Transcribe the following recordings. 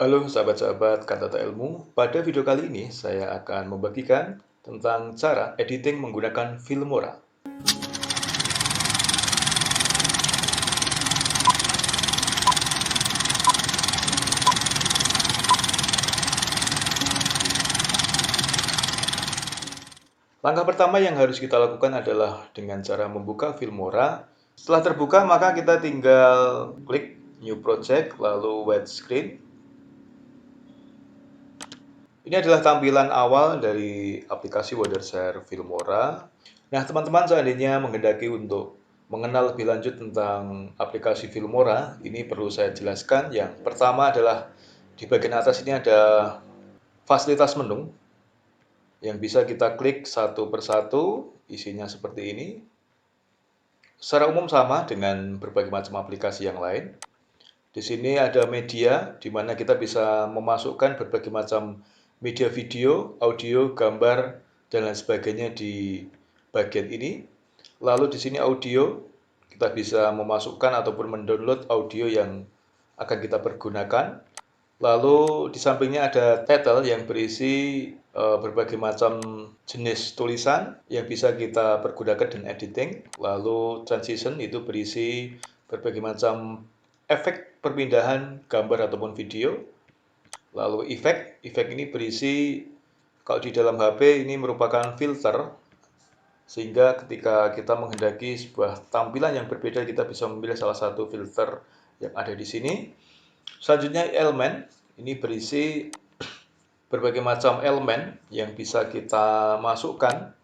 Halo sahabat-sahabat Kantata Ilmu, pada video kali ini saya akan membagikan tentang cara editing menggunakan Filmora. Langkah pertama yang harus kita lakukan adalah dengan cara membuka Filmora. Setelah terbuka, maka kita tinggal klik New Project, lalu Widescreen. Ini adalah tampilan awal dari aplikasi Wondershare Filmora. Nah, teman-teman seandainya menghendaki untuk mengenal lebih lanjut tentang aplikasi Filmora, ini perlu saya jelaskan. Yang pertama adalah di bagian atas ini ada fasilitas menu yang bisa kita klik satu persatu, isinya seperti ini. Secara umum sama dengan berbagai macam aplikasi yang lain. Di sini ada media, di mana kita bisa memasukkan berbagai macam media video, audio, gambar, dan lain sebagainya di bagian ini. Lalu di sini audio, kita bisa memasukkan ataupun mendownload audio yang akan kita pergunakan. Lalu di sampingnya ada title yang berisi berbagai macam jenis tulisan yang bisa kita pergunakan dan editing. Lalu transition itu berisi berbagai macam efek perpindahan gambar ataupun video. Lalu efek ini berisi, kalau di dalam HP ini merupakan filter, sehingga ketika kita menghendaki sebuah tampilan yang berbeda, kita bisa memilih salah satu filter yang ada di sini. Selanjutnya elemen, ini berisi berbagai macam elemen yang bisa kita masukkan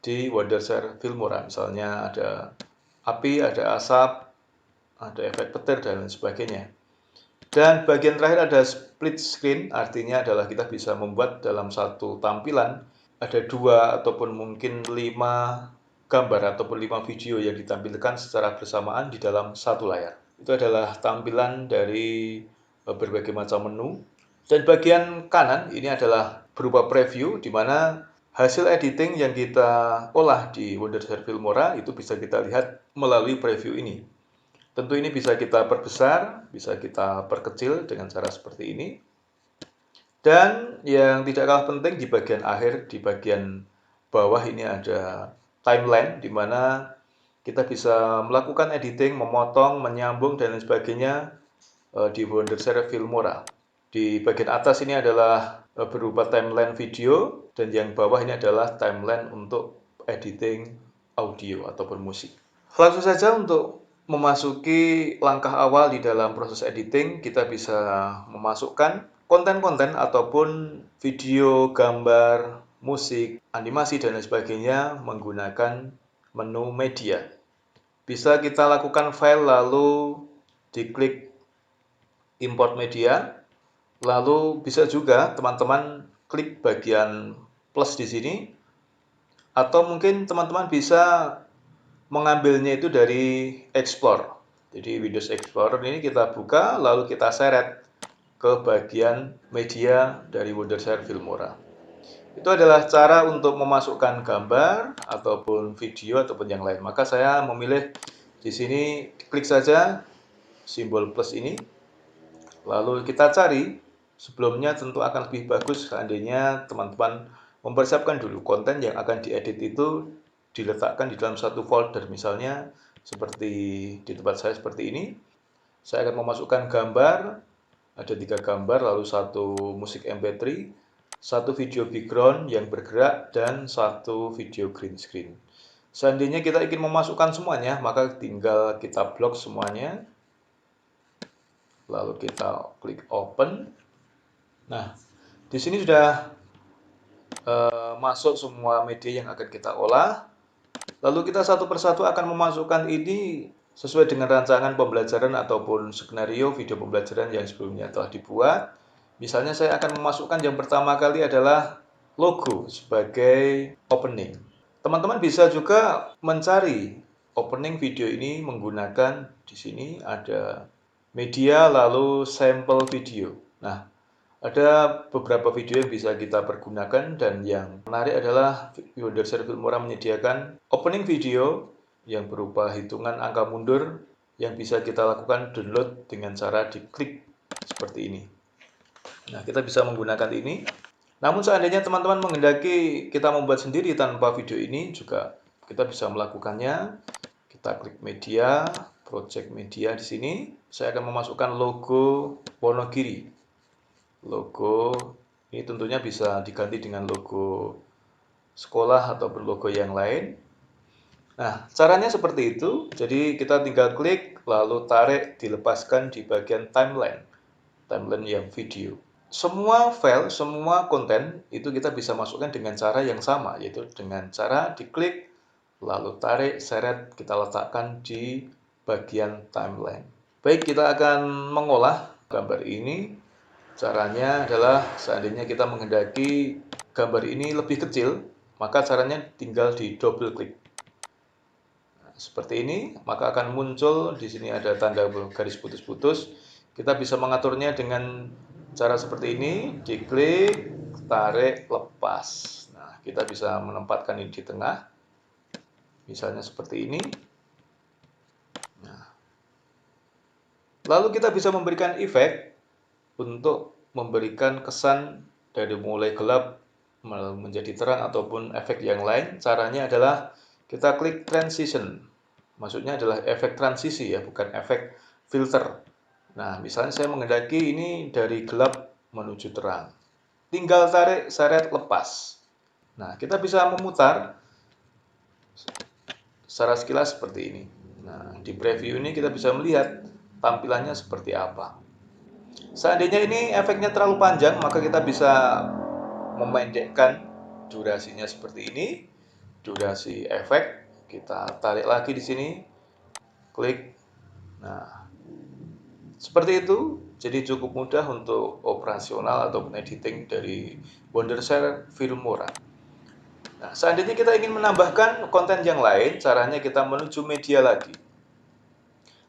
di Wondershare Filmora. Misalnya ada api, ada asap, ada efek petir, dan lain sebagainya. Dan bagian terakhir ada split screen, artinya adalah kita bisa membuat dalam satu tampilan ada 2 ataupun mungkin 5 gambar ataupun 5 video yang ditampilkan secara bersamaan di dalam satu layar. Itu adalah tampilan dari berbagai macam menu. Dan bagian kanan ini adalah berupa preview, di mana hasil editing yang kita olah di Wondershare Filmora itu bisa kita lihat melalui preview ini. Tentu ini bisa kita perbesar, bisa kita perkecil dengan cara seperti ini. Dan yang tidak kalah penting di bagian akhir, di bagian bawah ini ada timeline, di mana kita bisa melakukan editing, memotong, menyambung, dan lain sebagainya di Wondershare Filmora. Di bagian atas ini adalah berupa timeline video, dan yang bawah ini adalah timeline untuk editing audio ataupun musik. Langsung saja untuk memasuki langkah awal di dalam proses editing, kita bisa memasukkan konten-konten ataupun video, gambar, musik, animasi, dan lain sebagainya menggunakan menu media. Bisa kita lakukan file lalu diklik import media, lalu bisa juga teman-teman klik bagian plus di sini, atau mungkin teman-teman bisa mengambilnya itu dari Explore. Jadi Windows Explorer ini kita buka, lalu kita seret ke bagian media dari Wondershare Filmora. Itu adalah cara untuk memasukkan gambar ataupun video ataupun yang lain. Maka saya memilih di sini, klik saja simbol plus ini, lalu kita cari. Sebelumnya tentu akan lebih bagus seandainya teman-teman mempersiapkan dulu konten yang akan diedit itu diletakkan di dalam satu folder. Misalnya seperti di tempat saya seperti ini, saya akan memasukkan gambar, ada 3 gambar, lalu 1 musik MP3, 1 video background yang bergerak, dan 1 video green screen. Seandainya kita ingin memasukkan semuanya, maka tinggal kita blok semuanya, lalu kita klik open. Nah, di sini sudah masuk semua media yang akan kita olah. Lalu kita satu persatu akan memasukkan ini sesuai dengan rancangan pembelajaran ataupun skenario video pembelajaran yang sebelumnya telah dibuat. Misalnya saya akan memasukkan yang pertama kali adalah logo sebagai opening. Teman-teman bisa juga mencari opening video ini menggunakan di sini ada media lalu sampel video. Nah, ada beberapa video yang bisa kita pergunakan, dan yang menarik adalah Wondershare Filmora menyediakan opening video yang berupa hitungan angka mundur yang bisa kita lakukan download dengan cara diklik seperti ini. Nah, kita bisa menggunakan ini. Namun seandainya teman-teman menghendaki kita membuat sendiri tanpa video ini juga kita bisa melakukannya. Kita klik media, project media di sini. Saya akan memasukkan logo Wonogiri. Logo ini tentunya bisa diganti dengan logo sekolah ataupun logo yang lain. Nah, caranya seperti itu. Jadi kita tinggal klik lalu tarik dilepaskan di bagian timeline. Timeline yang video. Semua file, semua konten itu kita bisa masukkan dengan cara yang sama, yaitu dengan cara diklik, lalu tarik, seret, kita letakkan di bagian timeline. Baik, kita akan mengolah gambar ini. Caranya adalah seandainya kita menghendaki gambar ini lebih kecil, maka caranya tinggal di double klik. Nah, seperti ini, maka akan muncul di sini ada tanda garis putus-putus. Kita bisa mengaturnya dengan cara seperti ini, diklik, tarik, lepas. Nah, kita bisa menempatkan ini di tengah, misalnya seperti ini. Nah, lalu kita bisa memberikan efek untuk memberikan kesan dari mulai gelap menjadi terang ataupun efek yang lain. Caranya adalah kita klik transition. Maksudnya adalah efek transisi ya, bukan efek filter. Nah, misalnya saya menghendaki ini dari gelap menuju terang. Tinggal tarik, seret, lepas. Nah, kita bisa memutar secara sekilas seperti ini. Nah, di preview ini kita bisa melihat tampilannya seperti apa. Seandainya ini efeknya terlalu panjang, maka kita bisa memendekkan durasinya seperti ini. Durasi efek, kita tarik lagi di sini, klik. Nah, seperti itu, jadi cukup mudah untuk operasional ataupun editing dari Wondershare Filmora. Nah, seandainya kita ingin menambahkan konten yang lain, caranya kita menuju media lagi.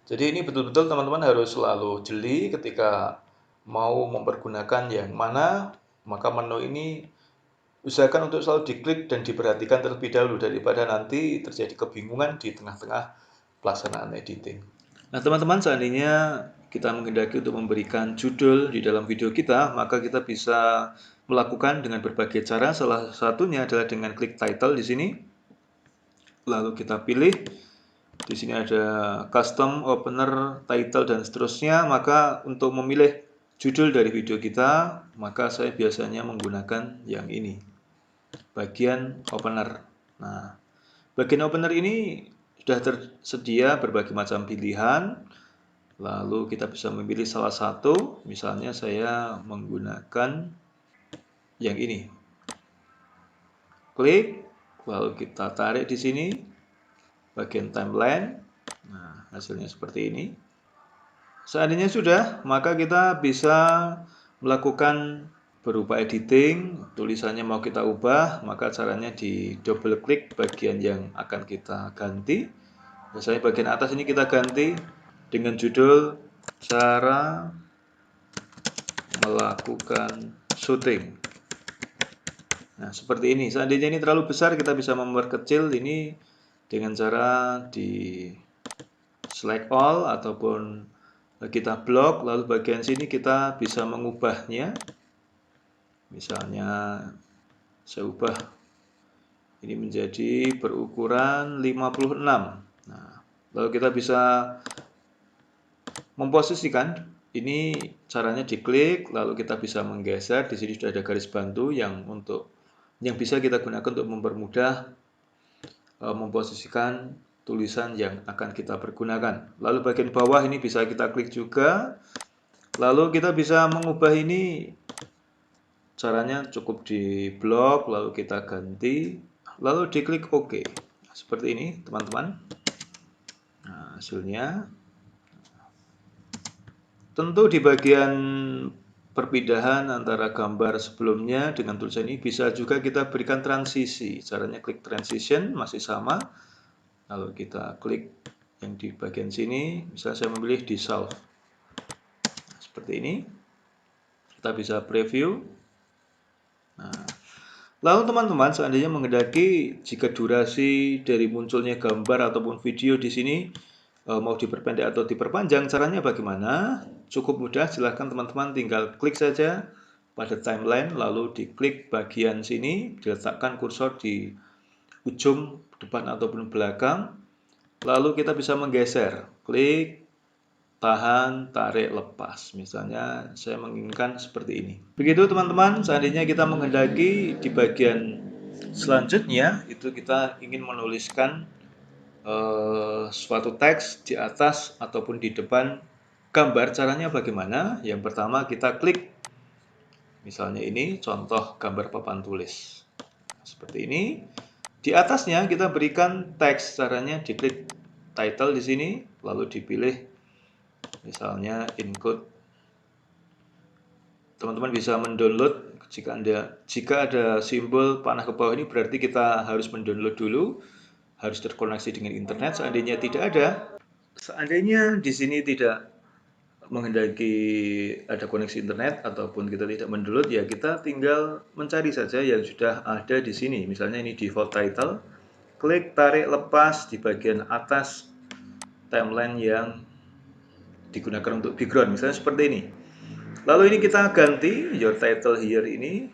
Jadi ini betul-betul teman-teman harus selalu jeli ketika mau mempergunakan yang mana, maka menu ini usahakan untuk selalu diklik dan diperhatikan terlebih dahulu daripada nanti terjadi kebingungan di tengah-tengah pelaksanaan editing. Nah, teman-teman, seandainya kita menghendaki untuk memberikan judul di dalam video kita, maka kita bisa melakukan dengan berbagai cara. Salah satunya adalah dengan klik title di sini. Lalu kita pilih di sini ada custom opener, title dan seterusnya. Maka untuk memilih judul dari video kita, maka saya biasanya menggunakan yang ini. Bagian opener. Nah, bagian opener ini sudah tersedia berbagai macam pilihan. Lalu kita bisa memilih salah satu, misalnya saya menggunakan yang ini. Klik, lalu kita tarik di sini bagian timeline. Nah, hasilnya seperti ini. Seandainya sudah, maka kita bisa melakukan berupa editing. Tulisannya mau kita ubah, maka caranya di double klik bagian yang akan kita ganti. Misalnya bagian atas ini kita ganti dengan judul cara melakukan syuting. Nah, seperti ini. Seandainya ini terlalu besar, kita bisa memperkecil ini dengan cara di select all ataupun kita blok, lalu bagian sini kita bisa mengubahnya. Misalnya saya ubah ini menjadi berukuran 56. Nah, lalu kita bisa memposisikan. Ini caranya diklik, lalu kita bisa menggeser. Di sini sudah ada garis bantu yang bisa kita gunakan untuk mempermudah memposisikan tulisan yang akan kita pergunakan. Lalu bagian bawah ini bisa kita klik juga. Lalu kita bisa mengubah ini. Caranya cukup di blok, lalu kita ganti, lalu diklik OK. Seperti ini, teman-teman. Nah, hasilnya. Tentu di bagian perpindahan antara gambar sebelumnya dengan tulisan ini bisa juga kita berikan transisi. Caranya klik transition, masih sama. Lalu kita klik yang di bagian sini, misalnya saya memilih dissolve. Nah, seperti ini. Kita bisa preview. Nah, lalu teman-teman, seandainya menghendaki jika durasi dari munculnya gambar ataupun video di sini mau diperpendek atau diperpanjang, caranya bagaimana? Cukup mudah, silahkan teman-teman tinggal klik saja pada timeline, lalu diklik bagian sini, diletakkan kursor di ujung depan ataupun belakang, lalu kita bisa menggeser, klik, tahan, tarik, lepas. Misalnya saya menginginkan seperti ini. Begitu teman-teman, seandainya kita menghendaki di bagian selanjutnya itu kita ingin menuliskan suatu teks di atas ataupun di depan gambar. Caranya bagaimana? Yang pertama kita klik, misalnya ini contoh gambar papan tulis seperti ini. Di atasnya kita berikan teks. Caranya diklik title di sini, lalu dipilih misalnya include. Teman-teman bisa mendownload. Jika ada simbol panah ke bawah ini berarti kita harus mendownload dulu, harus terkoneksi dengan internet. Seandainya tidak ada, seandainya di sini tidak menghendaki ada koneksi internet ataupun kita tidak mendownload, ya kita tinggal mencari saja yang sudah ada di sini. Misalnya ini default title, klik tarik lepas di bagian atas timeline yang digunakan untuk background, misalnya seperti ini. Lalu ini kita ganti your title here ini,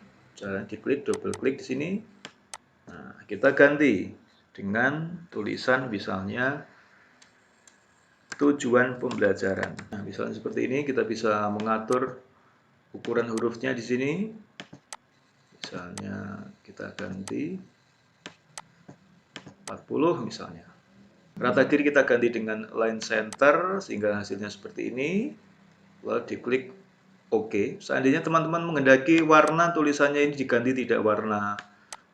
diklik, double klik di sini. Nah, kita ganti dengan tulisan misalnya tujuan pembelajaran. Nah, misalnya seperti ini, kita bisa mengatur ukuran hurufnya di sini. Misalnya kita ganti 40 misalnya. Rata kiri kita ganti dengan line center sehingga hasilnya seperti ini. Lalu diklik OK. Seandainya teman-teman menghendaki warna tulisannya ini diganti tidak warna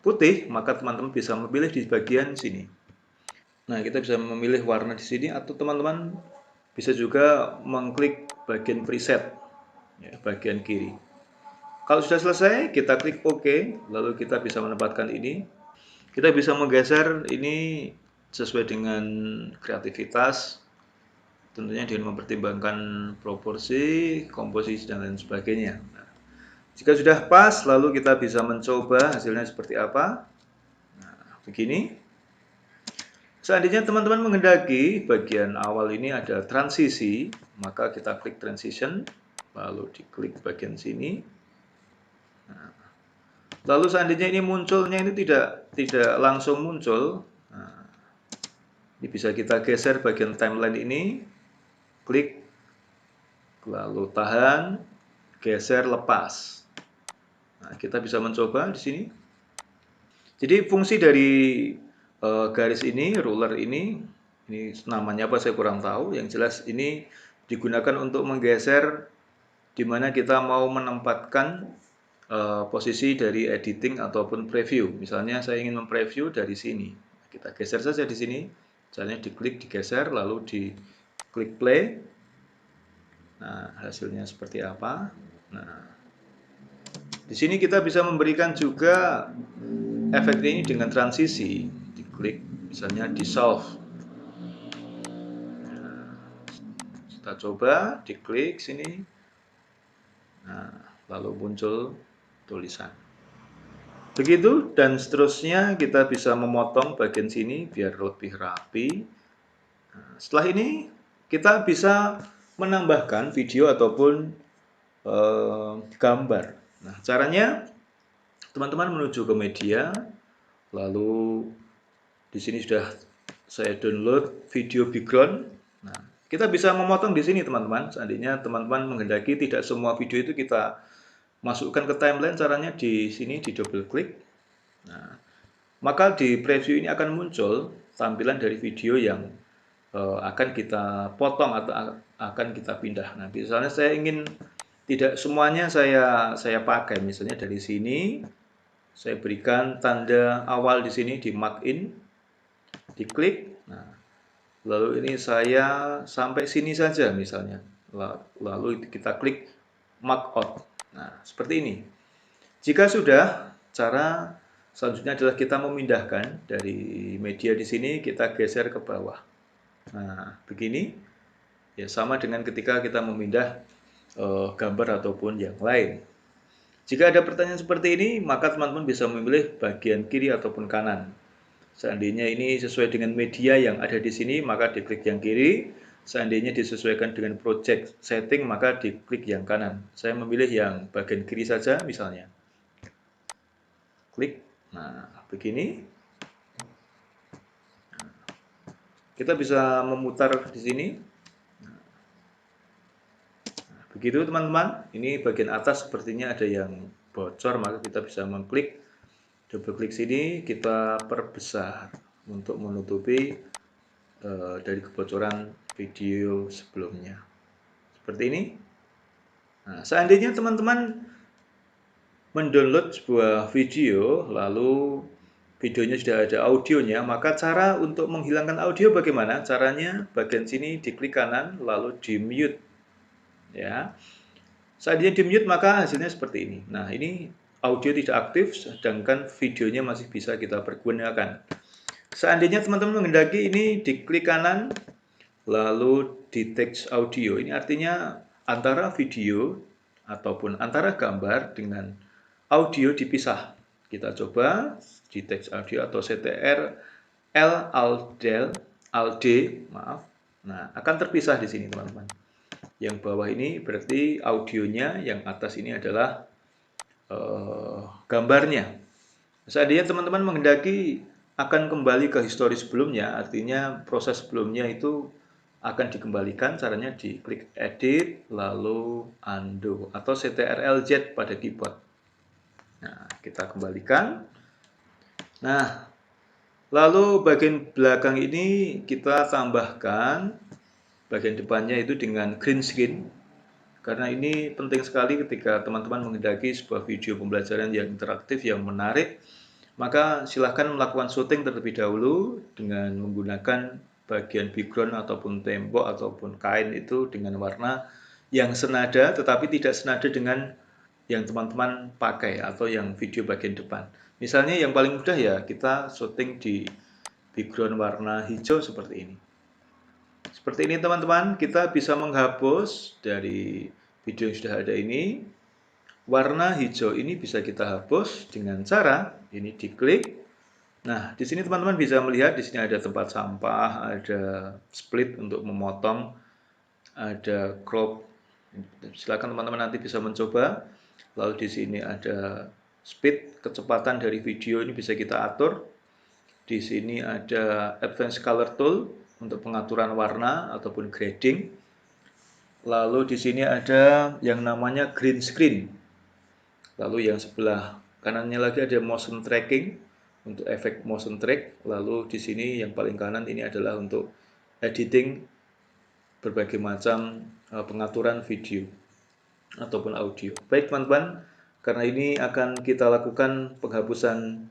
putih, maka teman-teman bisa memilih di bagian sini. Nah, kita bisa memilih warna di sini, atau teman-teman bisa juga mengklik bagian preset, ya, bagian kiri. Kalau sudah selesai, kita klik OK, lalu kita bisa menempatkan ini. Kita bisa menggeser ini sesuai dengan kreativitas, tentunya dengan mempertimbangkan proporsi, komposisi, dan lain sebagainya. Nah, jika sudah pas, lalu kita bisa mencoba hasilnya seperti apa. Nah, begini. Seandainya teman-teman menghendaki bagian awal ini ada transisi, maka kita klik transition, lalu diklik bagian sini. Nah, lalu seandainya ini munculnya ini tidak langsung muncul, nah, ini bisa kita geser bagian timeline ini, klik, lalu tahan, geser, lepas. Nah, kita bisa mencoba di sini. Jadi fungsi dari garis ini, ruler ini namanya apa saya kurang tahu. Yang jelas ini digunakan untuk menggeser di mana kita mau menempatkan posisi dari editing ataupun preview. Misalnya saya ingin mempreview dari sini, kita geser saja di sini. Misalnya diklik, digeser, lalu diklik play. Nah, hasilnya seperti apa? Nah, di sini kita bisa memberikan juga efek ini dengan transisi. Diklik, misalnya dissolve. Nah, kita coba, diklik sini. Nah, lalu muncul tulisan. Begitu dan seterusnya, kita bisa memotong bagian sini biar lebih rapi. Nah, setelah ini kita bisa menambahkan video ataupun gambar. Nah, caranya teman-teman menuju ke media, lalu di sini sudah saya download video background. Nah, kita bisa memotong di sini teman-teman. Seandainya teman-teman menghendaki tidak semua video itu kita masukkan ke timeline, caranya di sini di double klik. Nah, maka di preview ini akan muncul tampilan dari video yang akan kita potong atau akan kita pindah. Nah, misalnya saya ingin tidak semuanya saya pakai, misalnya dari sini saya berikan tanda awal di sini di mark in, diklik. Nah, lalu ini saya sampai sini saja misalnya. Lalu kita klik mark out. Nah, seperti ini. Jika sudah, cara selanjutnya adalah kita memindahkan dari media di sini, kita geser ke bawah. Nah, begini. Ya, sama dengan ketika kita memindah gambar ataupun yang lain. Jika ada pertanyaan seperti ini, maka teman-teman bisa memilih bagian kiri ataupun kanan. Seandainya ini sesuai dengan media yang ada di sini, maka diklik yang kiri. Seandainya disesuaikan dengan project setting, maka diklik yang kanan. Saya memilih yang bagian kiri saja misalnya. Klik. Nah, begini. Kita bisa memutar di sini. Begitu teman-teman. Ini bagian atas sepertinya ada yang bocor, maka kita bisa mengklik. Double klik sini, kita perbesar untuk menutupi dari kebocoran video sebelumnya. Seperti ini. Nah, seandainya teman-teman mendownload sebuah video, lalu videonya sudah ada audionya, maka cara untuk menghilangkan audio bagaimana? Caranya bagian sini diklik kanan, lalu di mute. Ya, seandainya di mute maka hasilnya seperti ini. Nah, ini audio tidak aktif, sedangkan videonya masih bisa kita pergunakan. Seandainya teman-teman menghendaki ini diklik kanan, lalu di text audio. Ini artinya antara video ataupun antara gambar dengan audio dipisah. Kita coba di text audio atau CTRL Alt maaf. Nah, akan terpisah di sini teman-teman. Yang bawah ini berarti audionya, yang atas ini adalah gambarnya. Seandainya teman-teman menghendaki akan kembali ke histori sebelumnya, artinya proses sebelumnya itu akan dikembalikan, caranya diklik edit, lalu undo, atau CTRL-Z pada keyboard. Nah, kita kembalikan. Nah, lalu bagian belakang ini kita tambahkan bagian depannya itu dengan green screen. Karena ini penting sekali ketika teman-teman menghendaki sebuah video pembelajaran yang interaktif, yang menarik, maka silahkan melakukan syuting terlebih dahulu dengan menggunakan bagian background ataupun tembok ataupun kain itu dengan warna yang senada, tetapi tidak senada dengan yang teman-teman pakai atau yang video bagian depan. Misalnya yang paling mudah ya kita syuting di background warna hijau seperti ini. Seperti ini teman-teman, kita bisa menghapus dari video yang sudah ada ini. Warna hijau ini bisa kita hapus dengan cara ini diklik. Nah, di sini teman-teman bisa melihat di sini ada tempat sampah, ada split untuk memotong, ada crop. Silakan teman-teman nanti bisa mencoba. Lalu di sini ada speed, kecepatan dari video ini bisa kita atur. Di sini ada advanced color tool untuk pengaturan warna ataupun grading. Lalu di sini ada yang namanya green screen. Lalu yang sebelah kanannya lagi ada motion tracking untuk efek motion track. Lalu di sini yang paling kanan ini adalah untuk editing berbagai macam pengaturan video ataupun audio. Baik teman-teman, karena ini akan kita lakukan penghapusan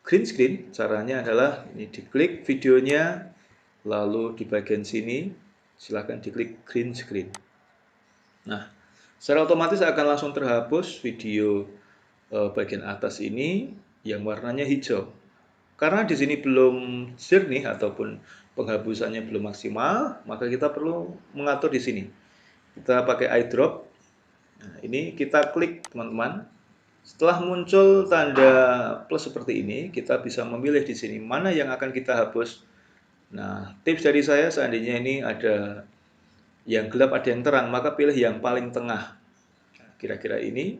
green screen. Caranya adalah ini diklik videonya, lalu di bagian sini silahkan diklik green screen. Nah, secara otomatis akan langsung terhapus video bagian atas ini yang warnanya hijau. Karena di sini belum jernih ataupun penghapusannya belum maksimal, maka kita perlu mengatur di sini. Kita pakai eyedrop. Nah, ini kita klik teman-teman. Setelah muncul tanda plus seperti ini, kita bisa memilih di sini mana yang akan kita hapus. Nah, tips dari saya seandainya ini ada yang gelap ada yang terang, maka pilih yang paling tengah. Nah, kira-kira ini.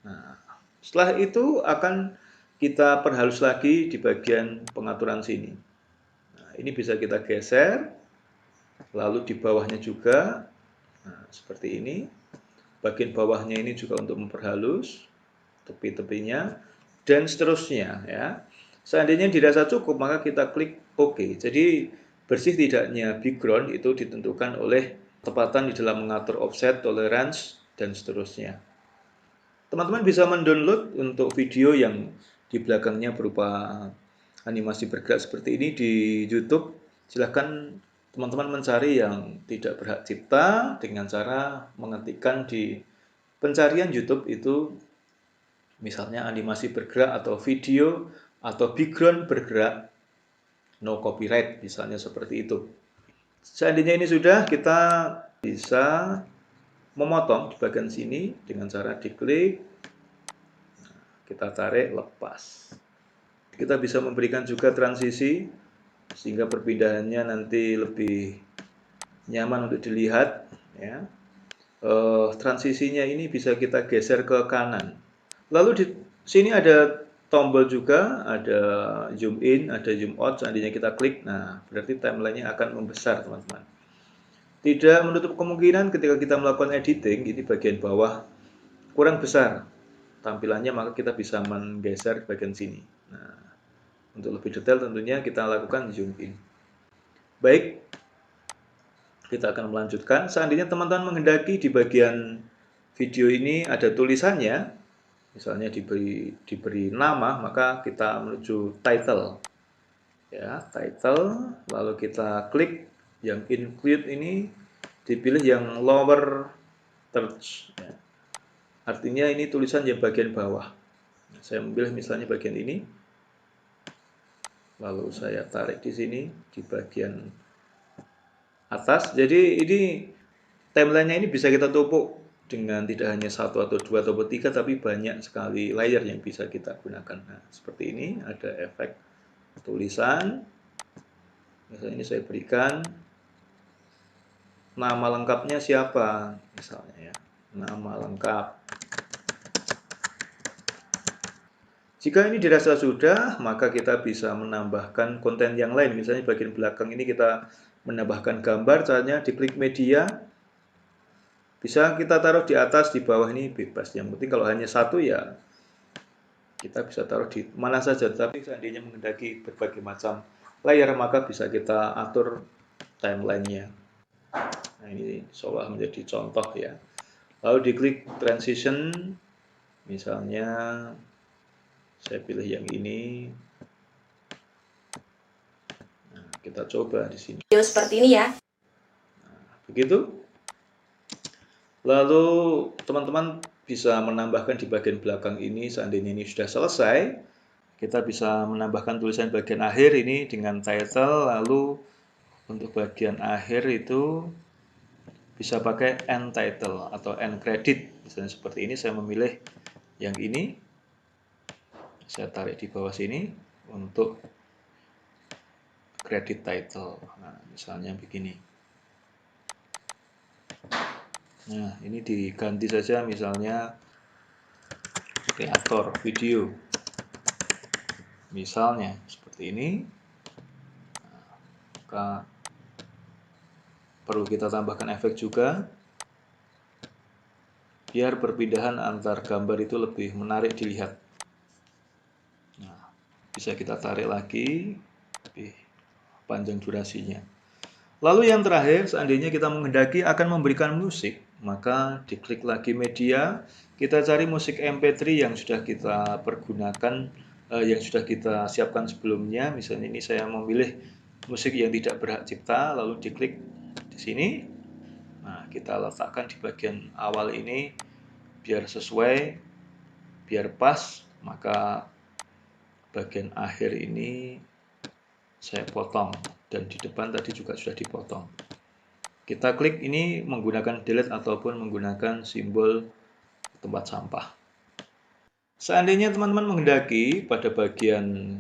Nah, setelah itu akan kita perhalus lagi di bagian pengaturan sini. Nah, ini bisa kita geser, lalu di bawahnya juga, nah, seperti ini. Bagian bawahnya ini juga untuk memperhalus tepi-tepinya dan seterusnya ya. Seandainya dirasa cukup maka kita klik OK. Jadi bersih tidaknya background itu ditentukan oleh ketepatan di dalam mengatur offset, tolerance dan seterusnya. Teman-teman bisa mendownload untuk video yang di belakangnya berupa animasi bergerak seperti ini di YouTube. Silahkan teman-teman mencari yang tidak berhak cipta dengan cara mengetikkan di pencarian YouTube itu misalnya animasi bergerak atau video atau background bergerak no copyright misalnya seperti itu. Seandainya ini sudah, kita bisa memotong di bagian sini dengan cara diklik, kita tarik, lepas. Kita bisa memberikan juga transisi sehingga perpindahannya nanti lebih nyaman untuk dilihat, ya. Transisinya ini bisa kita geser ke kanan. Lalu di sini ada tombol juga, ada zoom in, ada zoom out. Seandainya kita klik, nah berarti timelinenya akan membesar, teman-teman. Tidak menutup kemungkinan ketika kita melakukan editing, ini bagian bawah kurang besar tampilannya, maka kita bisa menggeser bagian sini. Nah, untuk lebih detail tentunya kita lakukan zoom in. Baik, kita akan melanjutkan. Seandainya teman-teman menghendaki di bagian video ini ada tulisannya, misalnya diberi nama, maka kita menuju title. Ya, title, lalu kita klik yang include ini, dipilih yang lower third. Ya. Artinya ini tulisan yang bagian bawah. Saya memilih misalnya bagian ini, lalu saya tarik di sini di bagian atas. Jadi ini timelinenya ini bisa kita tumpuk dengan tidak hanya satu atau dua atau tiga, tapi banyak sekali layer yang bisa kita gunakan. Nah, seperti ini ada efek tulisan. Misalnya ini saya berikan nama lengkapnya siapa, misalnya ya, nama lengkap. Jika ini dirasa sudah, maka kita bisa menambahkan konten yang lain. Misalnya bagian belakang ini kita menambahkan gambar, caranya diklik media. Bisa kita taruh di atas, di bawah, ini bebas. Yang penting kalau hanya satu ya kita bisa taruh di mana saja. Tapi seandainya menghendaki berbagai macam layar, maka bisa kita atur timelinenya. Nah, ini seolah menjadi contoh ya. Lalu diklik transition, misalnya saya pilih yang ini. Nah, kita coba di sini. Seperti ini ya. Nah, begitu. Lalu teman-teman bisa menambahkan di bagian belakang ini, seandainya ini sudah selesai, kita bisa menambahkan tulisan bagian akhir ini dengan title, lalu untuk bagian akhir itu bisa pakai end title atau end credit. Misalnya seperti ini, saya memilih yang ini. Saya tarik di bawah sini untuk credit title. Nah, misalnya begini. Nah, ini diganti saja misalnya kreator video. Misalnya seperti ini. Nah, maka perlu kita tambahkan efek juga biar perpindahan antar gambar itu lebih menarik dilihat. Nah, bisa kita tarik lagi lebih panjang durasinya. Lalu yang terakhir, seandainya kita menghendaki akan memberikan musik, maka diklik lagi media, kita cari musik MP3 yang sudah kita pergunakan, yang sudah kita siapkan sebelumnya. Misalnya ini saya memilih musik yang tidak berhak cipta, lalu diklik di sini. Nah, kita letakkan di bagian awal ini biar sesuai, biar pas, maka bagian akhir ini saya potong, dan di depan tadi juga sudah dipotong. Kita klik ini menggunakan delete ataupun menggunakan simbol tempat sampah. Seandainya teman-teman menghendaki pada bagian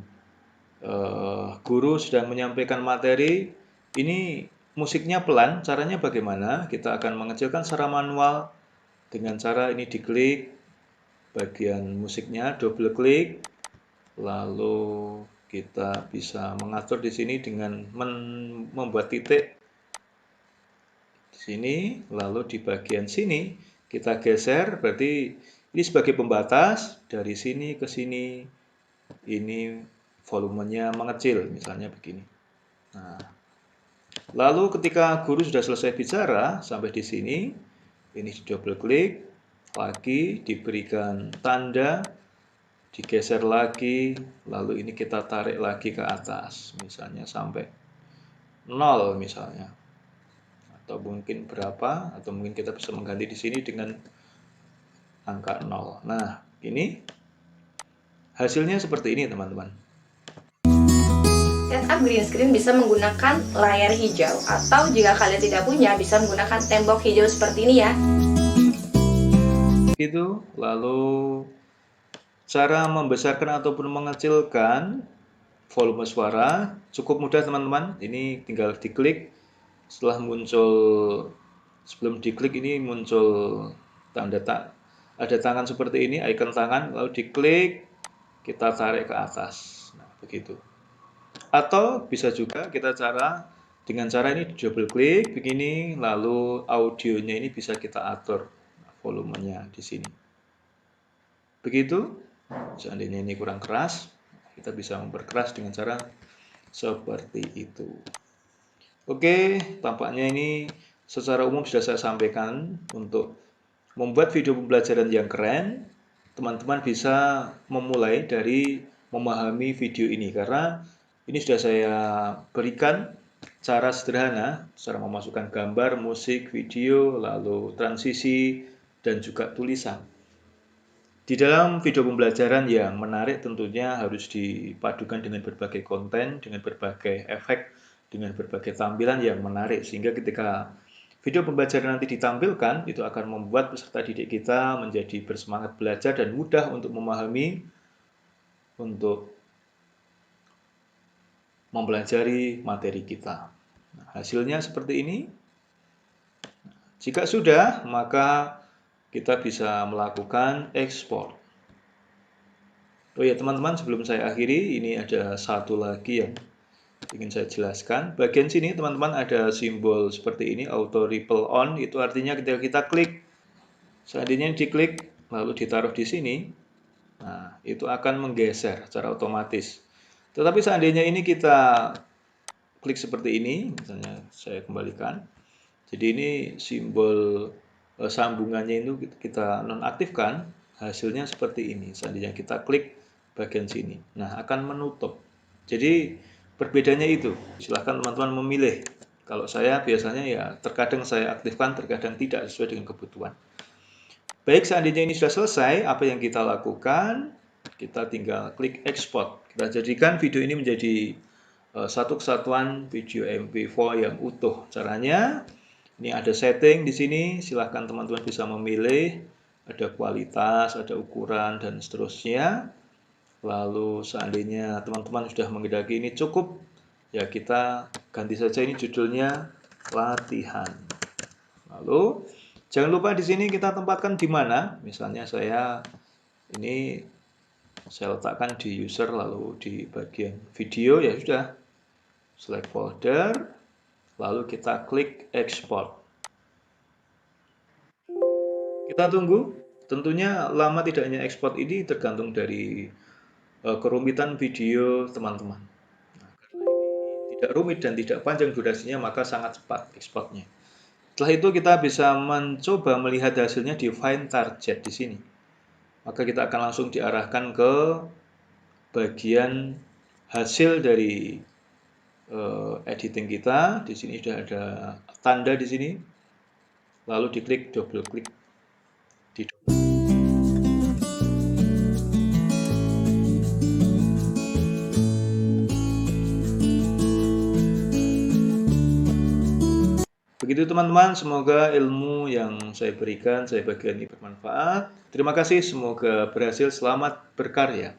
guru sedang menyampaikan materi, ini musiknya pelan, caranya bagaimana? Kita akan mengecilkan secara manual dengan cara ini diklik bagian musiknya, double klik, lalu kita bisa mengatur di sini dengan membuat titik di sini, lalu di bagian sini kita geser, berarti ini sebagai pembatas dari sini ke sini, ini volumenya mengecil, misalnya begini. Nah, lalu ketika guru sudah selesai bicara sampai di sini, ini di double klik, lagi diberikan tanda, digeser lagi, lalu ini kita tarik lagi ke atas, misalnya sampai 0 misalnya, atau mungkin berapa, atau mungkin kita bisa mengganti di sini dengan angka 0. Nah, ini hasilnya seperti ini teman-teman. Setup green screen bisa menggunakan layar hijau, atau jika kalian tidak punya bisa menggunakan tembok hijau seperti ini ya. Itu lalu cara membesarkan ataupun mengecilkan volume suara cukup mudah teman-teman. Ini tinggal diklik Setelah muncul, sebelum diklik ini muncul tanda ada tangan seperti ini, icon tangan, lalu diklik, kita tarik ke atas. Nah, begitu. Atau bisa juga kita dengan cara ini double klik begini, lalu audionya ini bisa kita atur volumenya di sini. Begitu. Seandainya ini kurang keras, kita bisa memperkeras dengan cara seperti itu. Oke, tampaknya ini secara umum sudah saya sampaikan. Untuk membuat video pembelajaran yang keren, teman-teman bisa memulai dari memahami video ini, karena ini sudah saya berikan cara sederhana, cara memasukkan gambar, musik, video, lalu transisi, dan juga tulisan. Di dalam video pembelajaran yang menarik tentunya harus dipadukan dengan berbagai konten, dengan berbagai efek, dengan berbagai tampilan yang menarik, sehingga ketika video pembelajaran nanti ditampilkan, itu akan membuat peserta didik kita menjadi bersemangat belajar dan mudah untuk memahami, untuk mempelajari materi kita. Nah, hasilnya seperti ini. Jika sudah, maka kita bisa melakukan ekspor. Oh ya teman-teman, sebelum saya akhiri, ini ada satu lagi yang ingin saya jelaskan. Bagian sini teman-teman ada simbol seperti ini, auto ripple on, itu artinya ketika kita klik, seandainya diklik lalu ditaruh di sini, nah itu akan menggeser secara otomatis. Tetapi seandainya ini kita klik seperti ini, misalnya saya kembalikan, jadi ini simbol sambungannya itu kita nonaktifkan, hasilnya seperti ini. Seandainya kita klik bagian sini, nah akan menutup. Jadi perbedaannya itu, silahkan teman-teman memilih. Kalau saya biasanya ya terkadang saya aktifkan, terkadang tidak, sesuai dengan kebutuhan. Baik, seandainya ini sudah selesai, apa yang kita lakukan? Kita tinggal klik export. Kita jadikan video ini menjadi satu kesatuan video MP4 yang utuh. Caranya, ini ada setting di sini, silahkan teman-teman bisa memilih, ada kualitas, ada ukuran, dan seterusnya. Lalu seandainya teman-teman sudah menghendaki ini cukup, ya kita ganti saja ini judulnya latihan. Lalu jangan lupa di sini kita tempatkan di mana. Misalnya saya letakkan di user, lalu di bagian video, ya sudah. Select folder, lalu kita klik export. Kita tunggu. Tentunya lama tidaknya ekspor ini tergantung dari kerumitan video teman-teman. Nah, karena ini tidak rumit dan tidak panjang durasinya, maka sangat cepat ekspornya. Setelah itu kita bisa mencoba melihat hasilnya di find target di sini. Maka kita akan langsung diarahkan ke bagian hasil dari editing kita. Di sini sudah ada tanda di sini. Lalu diklik, double klik. Begitu teman-teman, semoga ilmu yang saya berikan, saya bagikan ini bermanfaat. Terima kasih, semoga berhasil, selamat berkarya.